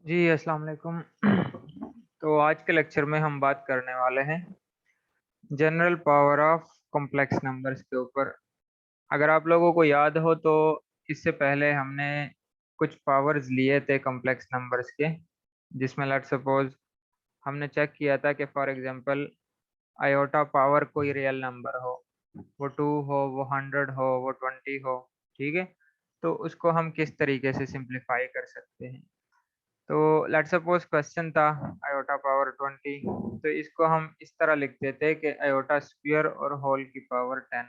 जी, अस्सलाम वालेकुम। तो आज के लेक्चर में हम बात करने वाले हैं general power of complex numbers के ऊपर। अगर आप लोगों को याद हो तो इससे पहले हमने कुछ पावर्स लिए थे कॉम्प्लेक्स नंबर्स के, जिसमें लेट्स सपोज़ हमने चेक किया था कि फॉर एग्ज़ाम्पल आयोटा पावर कोई रियल नंबर हो, वो 2 हो, वो 100 हो, वो 20 हो, ठीक है? तो उसको हम किस तरीके से सिम्प्लीफाई कर सकते हैं। तो लेट्स सपोज क्वेश्चन था आयोटा पावर 20, तो इसको हम इस तरह लिख देते कि आयोटा स्क्वायर और होल की पावर 10,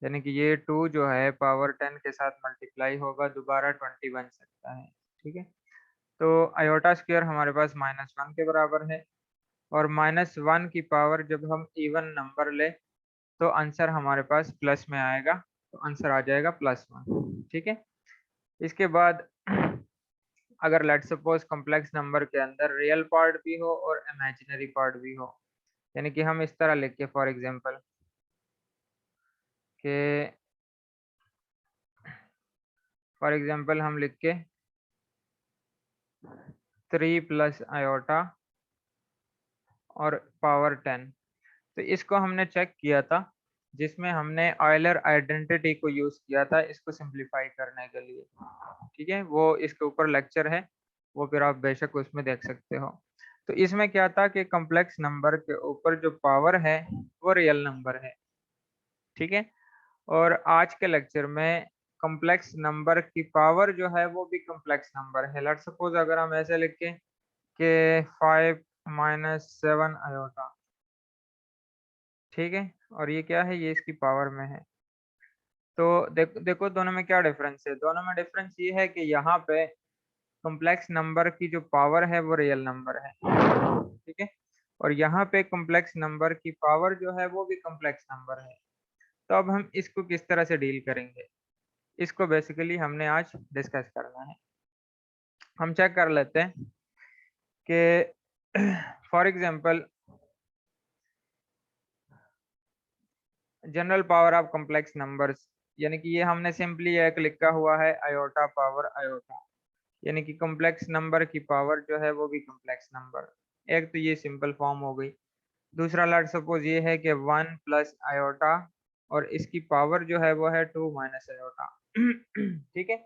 यानी कि ये 2 जो है पावर 10 के साथ मल्टीप्लाई होगा, दोबारा 20 बन सकता है। ठीक है, तो आयोटा स्क्वायर हमारे पास -1 के बराबर है, और -1 की पावर जब हम इवन नंबर ले तो आंसर हमारे पास प्लस में आएगा, तो आंसर आ जाएगा +1। ठीक है, इसके बाद अगर लेट्स सपोज कॉम्प्लेक्स नंबर के अंदर रियल पार्ट भी हो और इमेजिनरी पार्ट भी हो, यानी कि हम इस तरह लिख के फॉर एग्जांपल के हम लिख के 3 प्लस आयोटा और पावर 10, तो इसको हमने चेक किया था, जिसमें हमने ऑयलर आइडेंटिटी को यूज़ किया था इसको सिंप्लीफाई करने के लिए। ठीक है, वो इसके ऊपर लेक्चर है, वो फिर आप बेशक उसमें देख सकते हो। तो इसमें क्या था कि कॉम्प्लेक्स नंबर के ऊपर जो पावर है वो रियल नंबर है। ठीक है, और आज के लेक्चर में कॉम्प्लेक्स नंबर की पावर जो है वो भी कॉम्प्लेक्स नंबर है। लेट्स सपोज अगर हम ऐसे लिखें कि 5 माइनस 7 आयोटा, ठीक है, और ये क्या है, ये इसकी पावर में है। तो देखो दोनों में क्या डिफरेंस है। दोनों में डिफरेंस ये है कि यहाँ पे कॉम्प्लेक्स नंबर की जो पावर है वो रियल नंबर है, ठीक है, और यहाँ पे कॉम्प्लेक्स नंबर की पावर जो है वो भी कॉम्प्लेक्स नंबर है। तो अब हम इसको किस तरह से डील करेंगे, इसको बेसिकली हमने आज डिस्कस करना है। हम चेक कर लेते हैं कि for example general power of complex numbers, यानी कि ये हमने सिंपली एक लिखा हुआ है आयोटा पावर आयोटा, यानी कि कॉम्प्लेक्स नंबर की पावर जो है वो भी कॉम्प्लेक्स नंबर। एक तो ये सिंपल फॉर्म हो गई। दूसरा लेट्स सपोज ये है कि 1 प्लस आयोटा और इसकी पावर जो है वो है 2 माइनस आयोटा। ठीक है,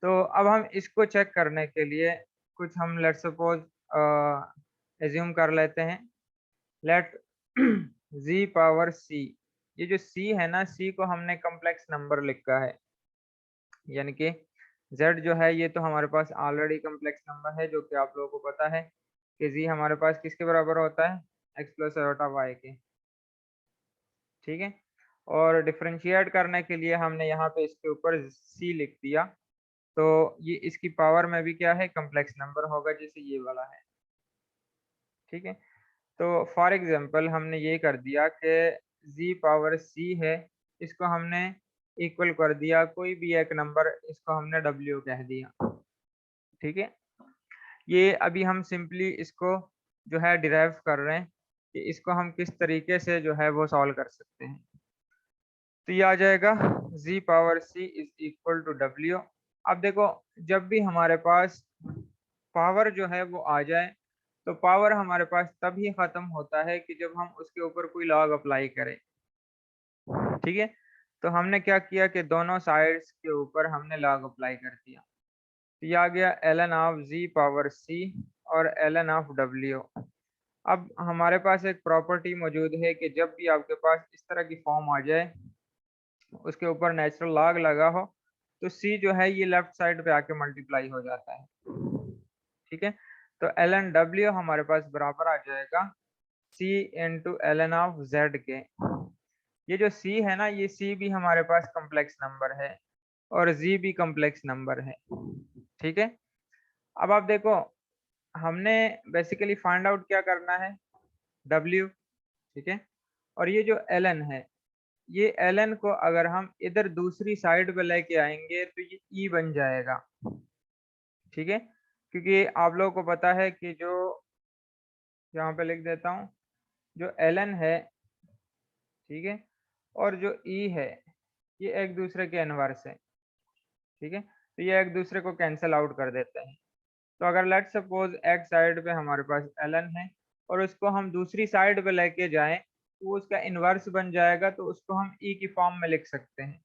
तो अब हम इसको चेक करने के लिए कुछ हम लेट्स सपोज एज्यूम कर लेते हैं। लेट जी पावर सी, ये जो सी है ना, सी को हमने कॉम्प्लेक्स नंबर लिखा है, यानी कि जेड जो है ये तो हमारे पास ऑलरेडी कॉम्प्लेक्स नंबर है, जो कि आप लोगों को पता है कि जी हमारे पास किसके बराबर होता है, एक्स प्लस आयोटा वाई के। ठीक है, और डिफरेंशिएट करने के लिए हमने यहाँ पे इसके ऊपर सी लिख दिया, तो ये इसकी पावर में भी क्या है, कॉम्प्लेक्स नंबर होगा, जैसे ये वाला है। ठीक है, तो फॉर एग्जांपल हमने ये कर दिया कि जी पावर सी है, इसको हमने इक्वल कर दिया कोई भी एक नंबर, इसको हमने डब्ल्यू कह दिया। ठीक है, ये अभी हम सिंपली इसको जो है डिराइव कर रहे हैं कि इसको हम किस तरीके से जो है वो सॉल्व कर सकते हैं। तो ये आ जाएगा G power C is equal to W. अब देखो, जब भी हमारे पास पावर जो है वो आ जाए, तो पावर हमारे पास तभी खत्म होता है कि जब हम उसके ऊपर कोई लॉग अप्लाई करें। ठीक है, तो हमने क्या किया कि दोनों साइड्स के ऊपर हमने लॉग अप्लाई कर दिया, तो ये आ गया ln ऑफ जी पावर सी और ln ऑफ डब्ल्यू। अब हमारे पास एक प्रॉपर्टी मौजूद है कि जब भी आपके पास इस तरह की फॉर्म आ जाए, उसके ऊपर नेचुरल लॉग लगा हो, तो सी जो है ये लेफ्ट साइड पे आके मल्टीप्लाई हो जाता है। ठीक है, तो ln डब्ल्यू हमारे पास बराबर आ जाएगा सी इंटू ln ऑफ जेड के। ये जो सी है ना, ये सी भी हमारे पास कॉम्प्लेक्स नंबर है और जी भी कॉम्प्लेक्स नंबर है। ठीक है, अब आप देखो, हमने बेसिकली फाइंड आउट क्या करना है, डब्ल्यू। ठीक है, और ये जो ln है, ये ln को अगर हम इधर दूसरी साइड पे लेके आएंगे तो ये ई बन जाएगा। ठीक है, क्योंकि आप लोगों को पता है कि जो, यहाँ पे लिख देता हूँ, जो ln है, ठीक है, और जो ई है, ये एक दूसरे के इनवर्स है। ठीक है, तो ये एक दूसरे को कैंसल आउट कर देते हैं। तो अगर लेट सपोज एक साइड पे हमारे पास ln है और उसको हम दूसरी साइड पे लेके जाएं तो वो उसका इन्वर्स बन जाएगा, तो उसको हम e की फॉर्म में लिख सकते हैं।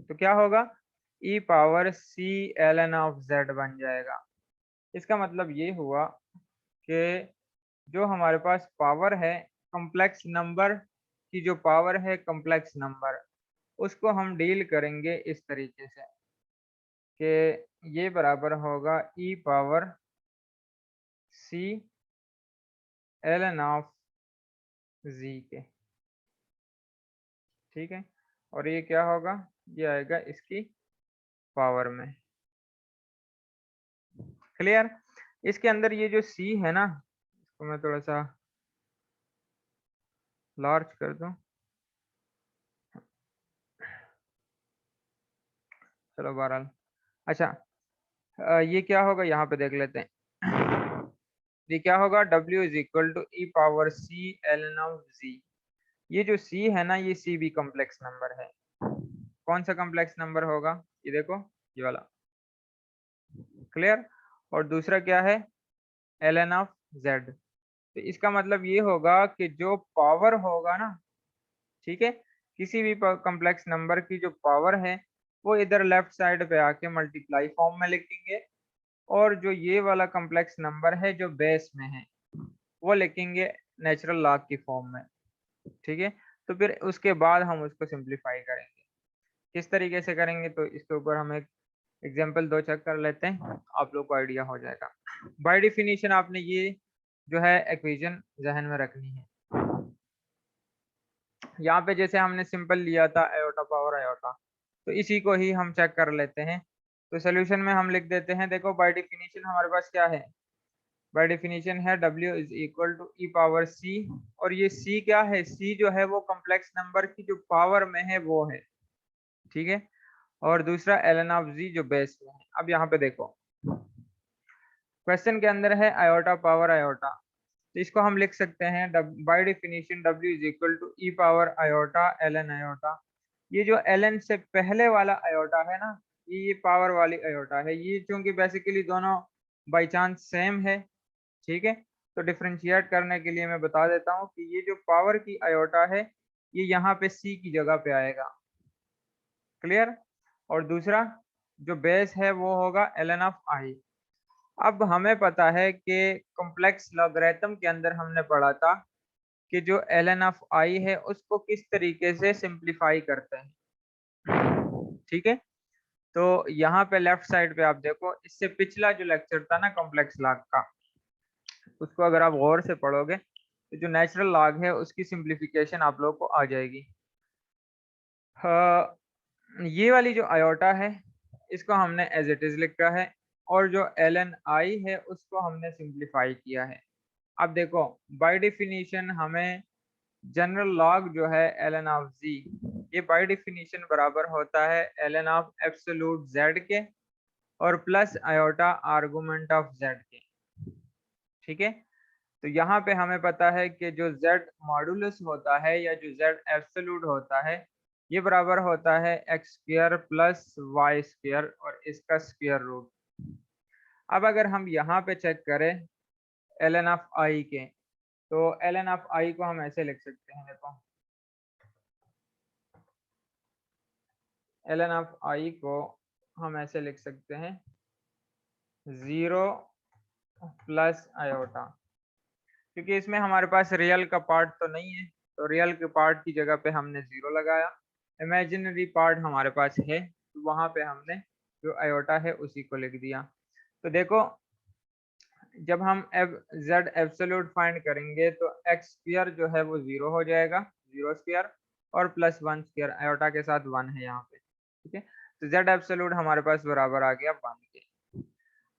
तो क्या होगा, e power c ln of z बन जाएगा। इसका मतलब ये हुआ कि जो हमारे पास पावर है कॉम्प्लेक्स नंबर की, जो पावर है कॉम्प्लेक्स नंबर, उसको हम डील करेंगे इस तरीके से कि ये बराबर होगा e power c ln of z के। ठीक है, और ये क्या होगा, ये आएगा इसकी पावर में। क्लियर। इसके अंदर ये जो c है ना, इसको मैं थोड़ा सा लार्ज कर दूं। चलो बहरहाल, अच्छा ये क्या होगा यहाँ पे देख लेते हैं। ये क्या होगा, w is equal to e power c ln of z। ये जो c है ना, ये c भी कॉम्प्लेक्स नंबर है। कौन सा कॉम्प्लेक्स नंबर होगा, ये देखो, ये वाला। क्लियर। और दूसरा क्या है, ln ऑफ z। तो इसका मतलब ये होगा कि जो पावर होगा ना, ठीक है, किसी भी कॉम्प्लेक्स नंबर की जो पावर है वो इधर लेफ्ट साइड पे आके मल्टीप्लाई फॉर्म में लिखेंगे, और जो ये वाला कॉम्प्लेक्स नंबर है जो बेस में है वो लिखेंगे नेचुरल लॉग की फॉर्म में। ठीक है, तो फिर उसके बाद हम उसको सिंप्लीफाई करेंगे। किस तरीके से करेंगे, तो इसके ऊपर हम एक एग्जाम्पल दो चेक कर लेते हैं, आप लोग को आइडिया हो जाएगा। बाय डिफिनीशन आपने ये जो है इक्वेशन जहन में रखनी है। यहाँ पे जैसे हमने सिंपल लिया था आयोटा पावर आयोटा, तो इसी को ही हम चेक कर लेते हैं। तो सोल्यूशन में हम लिख देते हैं, देखो बाय डिफिनीशन हमारे पास क्या है, बाय डिफिनीशन है w is equal to e power c। और ये c क्या है, c जो है वो कॉम्प्लेक्स नंबर की जो पावर में है वो है। ठीक है, और दूसरा ln ऑफ z जो बेस में है। अब यहाँ पे देखो, क्वेश्चन के अंदर है आयोटा पावर आयोटा, तो इसको हम लिख सकते हैं by definition w is equal to e power iota ln iota. ये जो ln से पहले वाला आयोटा है ना, ये पावर वाली आयोटा है। ये चूंकि बेसिकली दोनों बाई चांस सेम है, ठीक है, तो डिफ्रेंशिएट करने के लिए मैं बता देता हूँ कि ये जो पावर की आयोटा है ये यहाँ पे c की जगह पे आएगा। क्लियर। और दूसरा जो बेस है वो होगा ln ऑफ i। अब हमें पता है कि कॉम्प्लेक्स लॉगरिथम के अंदर हमने पढ़ा था कि जो ln ऑफ i है उसको किस तरीके से सिंप्लीफाई करते हैं। ठीक है, तो यहाँ पे लेफ्ट साइड पे आप देखो, इससे पिछला जो लेक्चर था ना कॉम्प्लेक्स लॉग का, उसको अगर आप गौर से पढ़ोगे तो जो नेचुरल लॉग है उसकी सिंप्लीफिकेशन आप लोग को आ जाएगी। ये वाली जो आयोटा है इसको हमने एज इट इज लिखा है, और जो ln i है उसको हमने सिंप्लीफाई किया है। अब देखो, बाय डिफिनीशन हमें जनरल लॉग जो है ln ऑफ z, ये बाय डिफिनीशन बराबर होता है ln ऑफ एब्सोल्यूट z के और plus iota argument of z के। ठीक है, तो यहाँ पे हमें पता है कि जो z मॉडुलस होता है या जो z एब्सोल्यूट होता है ये बराबर होता है x square plus y square और इसका स्क्वायर रूट। अब अगर हम यहाँ पे चेक करें ln ऑफ i के, तो ln ऑफ i को हम ऐसे लिख सकते हैं, देखो ln ऑफ i को हम ऐसे लिख सकते हैं 0 प्लस आयोटा, क्योंकि इसमें हमारे पास रियल का पार्ट तो नहीं है, तो रियल के पार्ट की जगह पे हमने 0 लगाया। इमेजिनरी पार्ट हमारे पास है, तो वहां पे हमने जो आयोटा है उसी को लिख दिया। तो देखो, जब हम z एब्सोल्यूट फाइंड करेंगे तो x स्क्वायर जो है वो 0 हो जाएगा, 0 स्क्वायर, और प्लस 1 स्क्वायर, आयोटा के साथ 1 है यहाँ पे। ठीक है, तो z एब्सोल्यूट हमारे पास बराबर आ गया 1 के।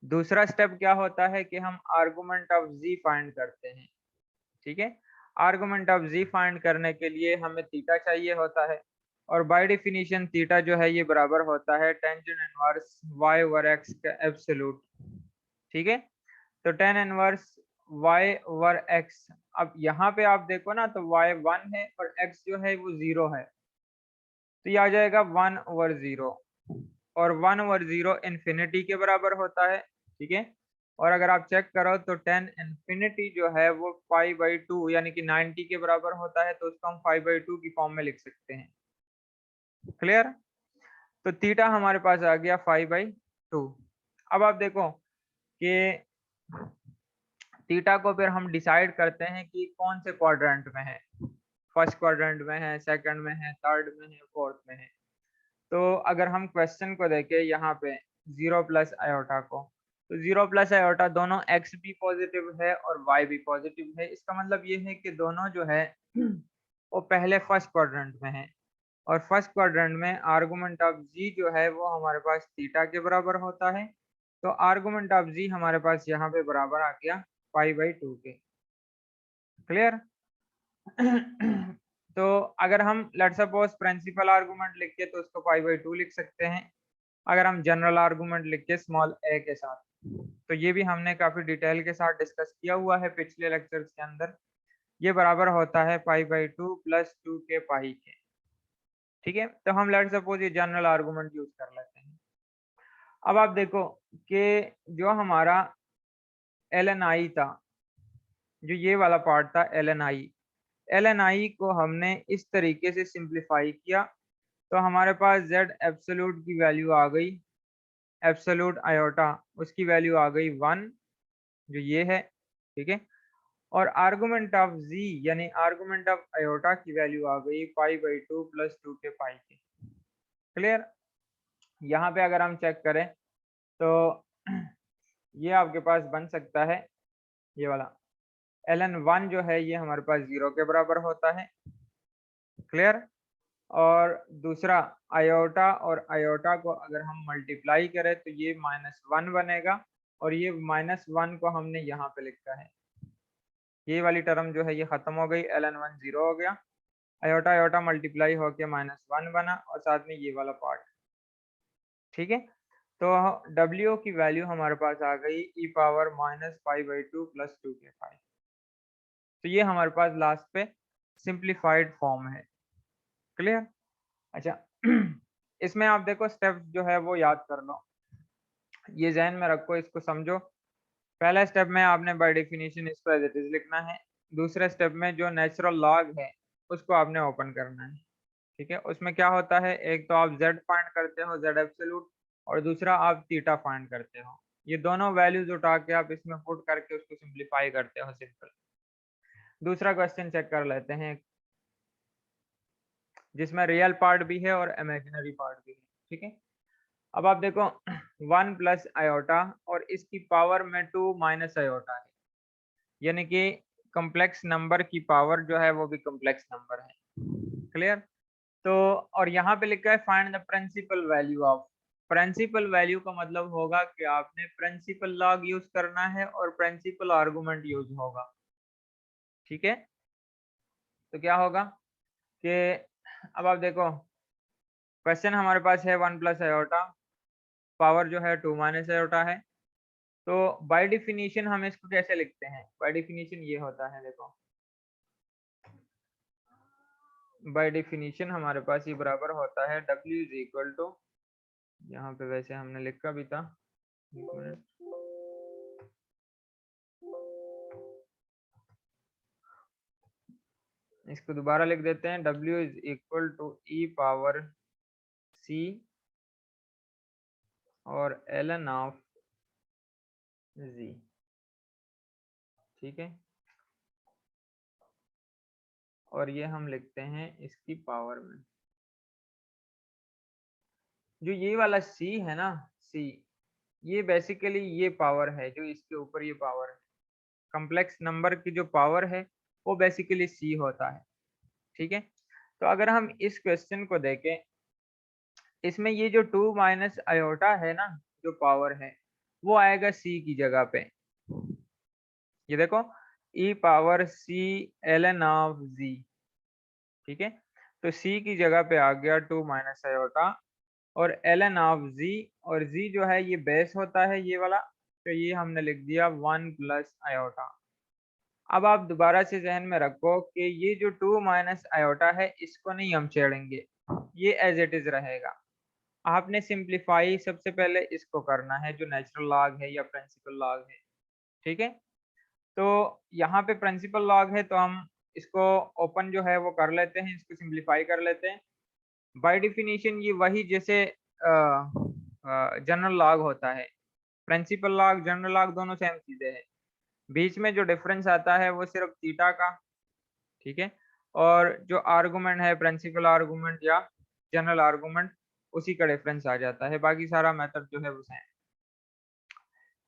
दूसरा स्टेप क्या होता है कि हम आर्गुमेंट ऑफ z फाइंड करते हैं। ठीक है, आर्गुमेंट ऑफ z फाइंड करने के लिए हमें थीटा चाहिए होता है, और बाय डिफिनीशन थीटा जो है ये बराबर होता है tangent inverse y over x का एब्सोल्यूट। ठीक है, तो tan inverse y over x। अब यहाँ पे आप देखो ना, तो y 1 है और x जो है वो 0 है, तो ये आ जाएगा 1 ओवर 0, और 1 ओवर 0 इन्फिनिटी के बराबर होता है, ठीक है। और अगर आप चेक करो तो tan इंफिनिटी जो है वो π/2 यानी कि 90 के बराबर होता है, तो उसको हम 5/2 की फॉर्म में लिख सकते हैं। क्लियर। तो थीटा हमारे पास आ गया 5/2। अब आप देखो कि थीटा को फिर हम डिसाइड करते हैं कि कौन से क्वाड्रेंट में है, फर्स्ट क्वाड्रेंट में है, सेकंड में है, थर्ड में है, फोर्थ में है। तो अगर हम क्वेश्चन को देखें यहाँ पे 0 प्लस आयोटा को, तो 0 प्लस आयोटा दोनों x भी पॉजिटिव है और y भी पॉजिटिव है। इसका मतलब ये है कि दोनों जो है वो पहले फर्स्ट क्वाड्रेंट में है, और फर्स्ट क्वाड्रेंट में आर्गुमेंट ऑफ g जो है वो हमारे पास थीटा के बराबर होता है। तो आर्गुमेंट ऑफ g हमारे पास यहाँ पे बराबर आ गया π/2 के। क्लियर। तो अगर हम लेट सपोज प्रिंसिपल आर्गुमेंट लिख के तो उसको π/2 लिख सकते हैं। अगर हम जनरल आर्गुमेंट लिख के स्मॉल a के साथ, तो ये भी हमने काफी डिटेल के साथ डिस्कस किया हुआ है पिछले लेक्चर्स के अंदर। ये बराबर होता है π/2 प्लस 2 के पाई के। ठीक है, तो हम लेट सपोज ये जनरल आर्गुमेंट यूज कर लेते हैं। अब आप देखो कि जो हमारा lni था, जो ये वाला पार्ट था lni को हमने इस तरीके से सिंप्लीफाई किया, तो हमारे पास z एब्सोल्यूट की वैल्यू आ गई, एब्सोल्यूट आयोटा उसकी वैल्यू आ गई 1, जो ये है। ठीक है, और आर्गुमेंट ऑफ z यानी आर्गुमेंट ऑफ आयोटा की वैल्यू आ गई π/2 प्लस 2 के पाई के। क्लियर। यहाँ पे अगर हम चेक करें तो ये आपके पास बन सकता है, ये वाला ln1 जो है ये हमारे पास 0 के बराबर होता है। क्लियर। और दूसरा आयोटा और आयोटा को अगर हम मल्टीप्लाई करें तो ये -1 बनेगा, और ये -1 को हमने यहाँ पे लिखा है। ये वाली टर्म जो है ये खत्म हो गई, ln1 0 हो गया, आयोटा आयोटा मल्टीप्लाई होके -1 बना, और साथ में ये वाला पार्ट। ठीक है, तो W की वैल्यू हमारे पास आ गई e पावर -π/2 प्लस 2 के पाई। तो ये हमारे पास लास्ट पे सिंप्लीफाइड फॉर्म है। क्लियर। अच्छा इसमें आप देखो स्टेप जो है वो याद कर लो, ये जहन में रखो, इसको समझो। पहला स्टेप में आपने बाय डेफिनेशन इसको एज इट इज लिखना है। दूसरे स्टेप में जो नेचुरल लॉग है उसको आपने ओपन करना है। ठीक है, उसमें क्या होता है, एक तो आप z फाइंड करते हो, z एब्सोल्यूट, और दूसरा आप थीटा फाइंड करते हो। ये दोनों वैल्यूज उठा के आप इसमें पुट करके उसको सिंप्लीफाई करते हो, सिंपल। दूसरा क्वेश्चन चेक कर लेते हैं, जिसमें रियल पार्ट भी है और इमेजिनरी पार्ट भी है। ठीक है, अब आप देखो 1 प्लस आयोटा और इसकी पावर में 2 माइनस आयोटा है, यानी कि कॉम्प्लेक्स नंबर की पावर जो है वो भी कॉम्प्लेक्स नंबर है। क्लियर। तो और यहाँ पे लिखा है find the principal value of. Principal value का मतलब होगा कि आपने प्रिंसिपल लॉग यूज करना है और प्रिंसिपल आर्गुमेंट यूज होगा। ठीक है, तो क्या होगा कि अब आप देखो क्वेश्चन हमारे पास है 1 प्लस आयोटा, पावर जो है 2 माइनस आयोटा है। तो बाय डिफिनीशन हम इसको कैसे लिखते हैं, बाय डिफिनीशन ये होता है, देखो बाय डिफिनीशन हमारे पास ये बराबर होता है W इज इक्वल टू, यहाँ पे वैसे हमने लिखा भी था, एक मिनट, इसको दोबारा लिख देते हैं, W is equal to e power C और ln ऑफ Z। ठीक है, और ये हम लिखते हैं इसकी पावर में, जो ये वाला C है ना, C ये बेसिकली ये पावर है, जो इसके ऊपर ये पावर है, कॉम्प्लेक्स नंबर की जो पावर है वो बेसिकली C होता है। ठीक है, तो अगर हम इस क्वेश्चन को देखें, इसमें ये जो 2 माइनस आयोटा है ना, जो पावर है वो आएगा C की जगह पे। ये देखो e power C ln of Z। ठीक है, तो C की जगह पे आ गया 2 माइनस आयोटा और ln ऑफ Z, और Z जो है ये बेस होता है ये वाला, तो ये हमने लिख दिया 1 प्लस आयोटा। अब आप दोबारा से जहन में रखो कि ये जो 2 माइनस आयोटा है इसको नहीं हम छेड़ेंगे, ये एज इट इज रहेगा। आपने सिंप्लीफाई सबसे पहले इसको करना है जो नेचुरल लॉग है या प्रिंसिपल लॉग है, ठीक है। तो यहाँ पे प्रिंसिपल लॉग है तो हम इसको ओपन जो है वो कर लेते हैं, इसको सिंप्लीफाई कर लेते हैं। बाय डिफिनीशन ये वही जैसे जनरल लॉग होता है, प्रिंसिपल लॉग जनरल लॉग दोनों सेम चीजें हैं। बीच में जो डिफरेंस आता है वो सिर्फ थीटा का, ठीक है। और जो आर्गुमेंट है प्रिंसिपल आर्गुमेंट या जनरल आर्गुमेंट, उसी का डिफरेंस आ जाता है, बाकी सारा मेथड जो है वो सेम।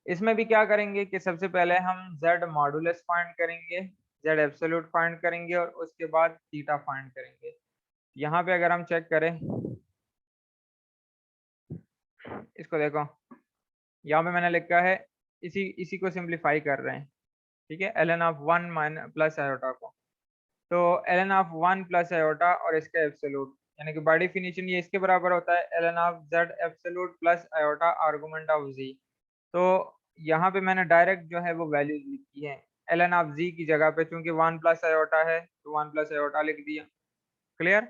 इसमें भी क्या करेंगे कि सबसे पहले हम z मॉडुलस फाइंड करेंगे, z एब्सोल्यूट फाइंड करेंगे और उसके बाद थीटा फाइंड करेंगे। यहाँ पे अगर हम चेक करें, इसको देखो, यहाँ पे मैंने लिखा है, इसी इसी को सिंप्लीफाई कर रहे हैं, ठीक है, ln of 1 minus plus iota को। तो ln ऑफ 1 प्लस आयोटा और इसका एब्सोल्यूट, यानी कि बाय डेफिनेशन ये इसके बराबर होता है ln of z absolute plus iota argument of z। तो यहाँ पे मैंने डायरेक्ट जो है वो वैल्यूज लिखी है ln ऑफ z की जगह पे, चूंकि 1 प्लस आयोटा है तो 1 प्लस आयोटा लिख दिया, क्लियर।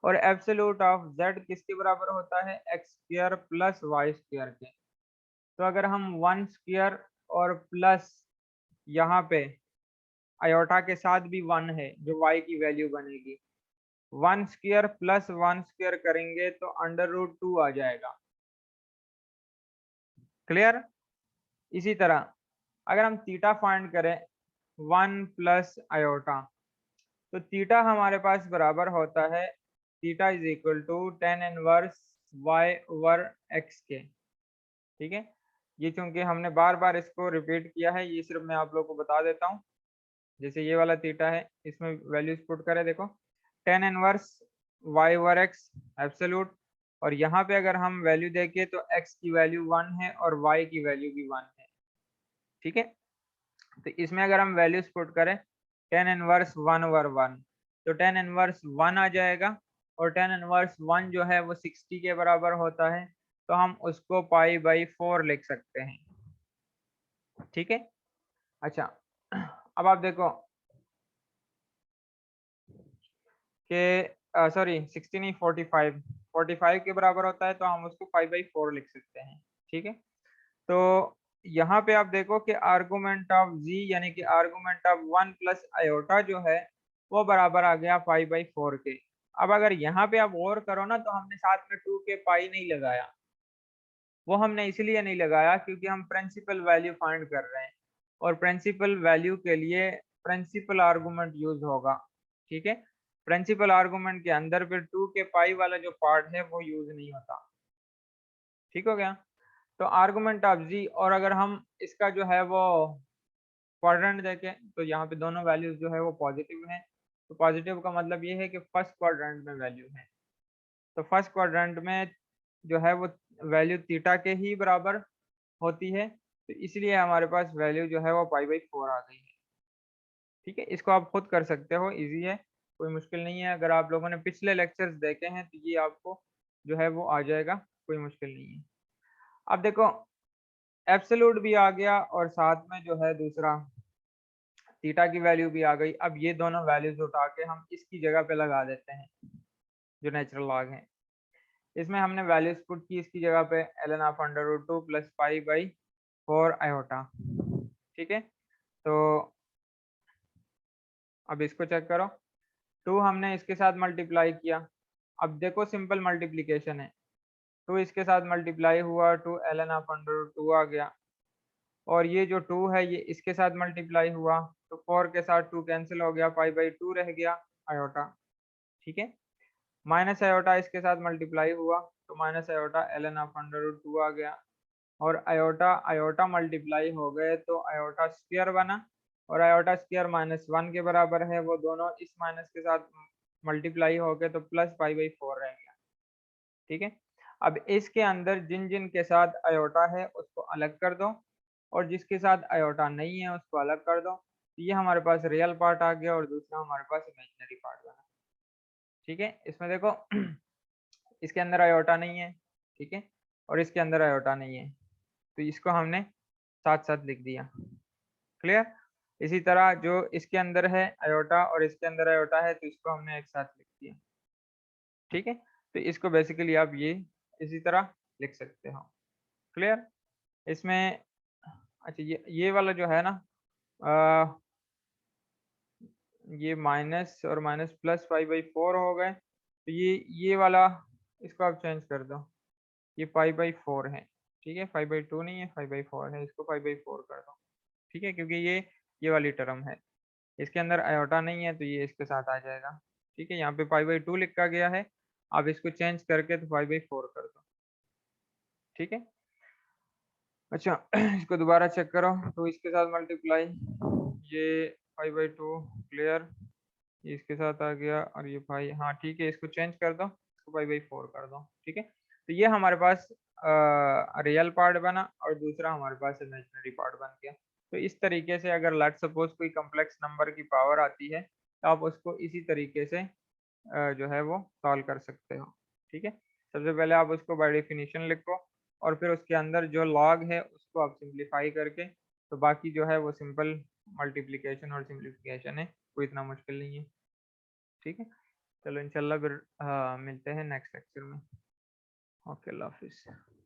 और एब्सोल्यूट ऑफ z किसके बराबर होता है, x square plus y square के। तो अगर हम 1 स्क्वायर और प्लस यहाँ पे आयोटा के साथ भी 1 है जो y की वैल्यू बनेगी, 1 स्क्वायर प्लस 1 स्क्वायर करेंगे तो अंडर रूट 2 आ जाएगा, क्लियर। इसी तरह अगर हम थीटा फाइंड करें 1 प्लस आयोटा, तो थीटा हमारे पास बराबर होता है, theta is equal to tan inverse y over x के, ठीक है। ये चूंकि हमने बार बार इसको रिपीट किया है, ये सिर्फ मैं आप लोगों को बता देता हूँ। जैसे ये वाला थीटा है, इसमें वैल्यूज पुट करें, देखो tan inverse y over x absolute, और यहाँ पे अगर हम वैल्यू देखें तो x की वैल्यू 1 है और y की वैल्यू भी 1 है, ठीक है। तो इसमें अगर हम वैल्यूज पुट करें, टेन इनवर्स 1 ओवर 1, तो टेन इनवर्स 1 आ जाएगा, और टेन इनवर्स 1 जो है वो 60 के बराबर होता है, तो हम उसको पाई बाई 4 लिख सकते हैं, ठीक है। अच्छा, अब आप देखो कि सॉरी 60 नहीं, 45, 45 के बराबर होता है, तो हम उसको 5/4 लिख सकते हैं, ठीक है। तो यहाँ पे आप देखो कि आर्गुमेंट ऑफ z यानी कि आर्गुमेंट ऑफ 1 प्लस आयोटा जो है वो बराबर आ गया 5/4 के। अब अगर यहाँ पे आप गौर करो ना, तो हमने साथ में 2 के पाई नहीं लगाया, वो हमने इसलिए नहीं लगाया क्योंकि हम प्रिंसिपल वैल्यू फाइंड कर रहे हैं, और प्रिंसिपल वैल्यू के लिए प्रिंसिपल आर्गुमेंट यूज होगा, ठीक है। प्रिंसिपल आर्गुमेंट के अंदर फिर 2 के पाई वाला जो पार्ट है वो यूज नहीं होता, ठीक हो गया। तो आर्गुमेंट ऑफ जी, और अगर हम इसका जो है वो क्वाड्रेंट देखें, तो यहाँ पे दोनों वैल्यूज जो है वो पॉजिटिव हैं। तो पॉजिटिव का मतलब ये है कि फर्स्ट क्वाड्रेंट में वैल्यू है, तो फर्स्ट क्वाड्रेंट में जो है वो वैल्यू थीटा के ही बराबर होती है, तो इसलिए हमारे पास वैल्यू जो है वो पाई/4 आ गई है, ठीक है। इसको आप खुद कर सकते हो, इजी है, कोई मुश्किल नहीं है। अगर आप लोगों ने पिछले लेक्चर्स देखे हैं तो ये आपको जो है वो आ जाएगा, कोई मुश्किल नहीं है। अब देखो, एब्सोल्यूट भी आ गया और साथ में जो है दूसरा थीटा की वैल्यू भी आ गई। अब ये दोनों वैल्यूज उठा के हम इसकी जगह पे लगा देते हैं जो नेचुरल लॉग है। इसमें हमने वैल्यूज पुट की इसकी जगह पे, ln of under root 2 plus 5/4 iota, ठीक है। तो अब इसको चेक करो, 2 हमने इसके साथ मल्टीप्लाई किया, अब देखो सिंपल मल्टीप्लीकेशन है, 2 इसके साथ मल्टीप्लाई हुआ, 2 ln ऑफ अंडर रूट 2 आ गया, और ये जो 2 है ये इसके साथ मल्टीप्लाई हुआ, तो 4 के साथ 2 कैंसिल हो गया, 5/2 रह गया आयोटा, ठीक है। माइनस आयोटा इसके साथ मल्टीप्लाई हुआ, तो minus iota ln of under root 2 आ गया, और आयोटा आयोटा मल्टीप्लाई हो गए तो आयोटा स्क्वायर बना, और आयोटा स्क्वायर -1 के बराबर है, वो दोनों इस माइनस के साथ मल्टीप्लाई हो गए तो प्लस 5/4 रह गया, ठीक है। अब इसके अंदर जिन जिन के साथ आयोटा है उसको अलग कर दो, और जिसके साथ आयोटा नहीं है उसको अलग कर दो, तो ये हमारे पास रियल पार्ट आ गया और दूसरा हमारे पास इमेजिनरी पार्ट बना, ठीक है। इसमें देखो इसके अंदर आयोटा नहीं है, ठीक है, और इसके अंदर आयोटा नहीं है, तो इसको हमने साथ साथ लिख दिया, क्लियर। इसी तरह जो इसके अंदर है आयोटा और इसके अंदर आयोटा है, तो इसको हमने एक साथ लिख दिया, ठीक है। तो इसको बेसिकली आप ये इसी तरह लिख सकते हो। क्लियर? इसमें अच्छा ये वाला जो है ना, ये माइनस और माइनस प्लस 5/4 हो गए, तो ये वाला इसको आप चेंज कर दो, ये 5/4 है, ठीक है, 5/2 नहीं है, 5/4 है, इसको 5/4 कर दो, ठीक है, क्योंकि ये वाली टर्म है, इसके अंदर आयोटा नहीं है तो ये इसके साथ आ जाएगा, ठीक है। यहाँ पे 5/2 लिखा गया है, आप इसको चेंज करके तो 5/4 कर दो, ठीक है। अच्छा इसको दोबारा चेक करो, तो इसके साथ मल्टीप्लाई, ये 5/2 क्लियर, ये इसके साथ आ गया, और ये 5, हाँ ठीक है, इसको चेंज कर दो, इसको 5/4 कर दो, ठीक है। तो ये हमारे पास रियल पार्ट बना और दूसरा हमारे पास इमेजिनरी पार्ट बन गया। तो इस तरीके से अगर लेट सपोज कोई कम्प्लेक्स नंबर की पावर आती है तो आप उसको इसी तरीके से जो है वो सॉल्व कर सकते हो, ठीक है। सबसे पहले आप उसको बाय डेफिनेशन लिखो, और फिर उसके अंदर जो लॉग है उसको आप सिंप्लीफाई करके, तो बाकी जो है वो सिंपल मल्टीप्लिकेशन और सिंप्लीफिकेशन है, कोई इतना मुश्किल नहीं है, ठीक है। चलो इंशाल्लाह फिर मिलते हैं नेक्स्ट लेक्चर में। ओके, अल्लाह हाफिज़।